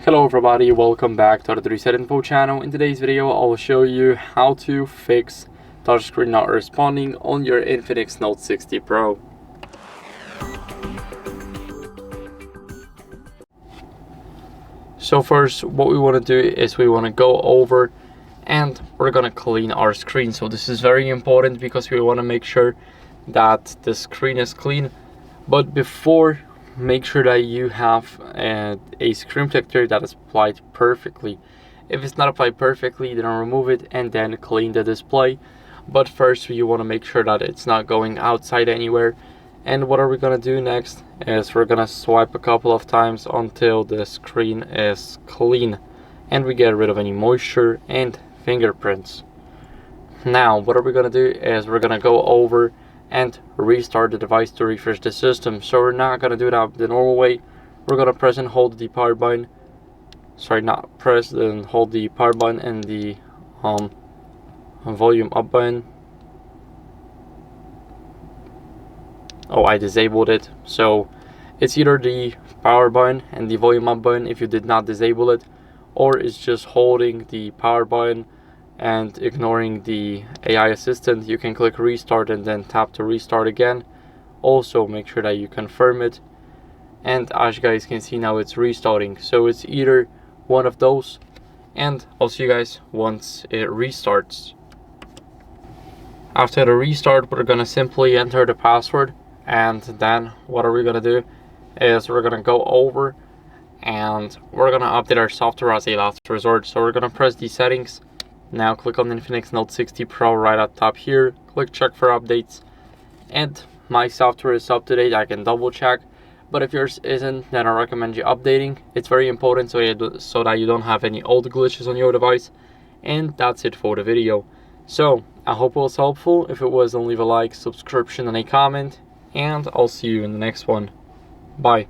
Hello everybody, welcome back to the HardReset.Info channel. In today's video, I'll show you how to fix touchscreen not responding on your INFINIX Note 60 Pro. So first, what we want to do is we want to go over and we're going to clean our screen. So this is very important because we want to make sure that the screen is clean. But before, make sure that you have a screen protector that is applied perfectly. If it's not applied perfectly, then remove it and then clean the display. But first, you want to make sure that it's not going outside anywhere. And what are we going to do next is we're going to swipe a couple of times until the screen is clean and we get rid of any moisture and fingerprints. Now what are we going to do is we're going to go over and restart the device to refresh the system. So we're not going to do that the normal way. We're going to press and hold the power button. Sorry, not press and hold the power button and the volume up button. Oh, I disabled it. So it's either the power button and the volume up button if you did not disable it, or it's just holding the power button and ignoring the AI assistant. You can click restart and then tap to restart again. Also make sure that you confirm it, and as you guys can see now, it's restarting. So it's either one of those, and I'll see you guys once it restarts. After the restart, we're gonna simply enter the password, and then what are we gonna do is we're gonna go over and we're gonna update our software as a last resort. So we're gonna press the settings. Now click on the INFINIX Note 60 Pro right at top here, click check for updates, and my software is up to date. I can double check, but if yours isn't, then I recommend you updating. It's very important so that you don't have any old glitches on your device. And that's it for the video. So I hope it was helpful. If it was, then leave a like, subscription, and a comment, and I'll see you in the next one. Bye.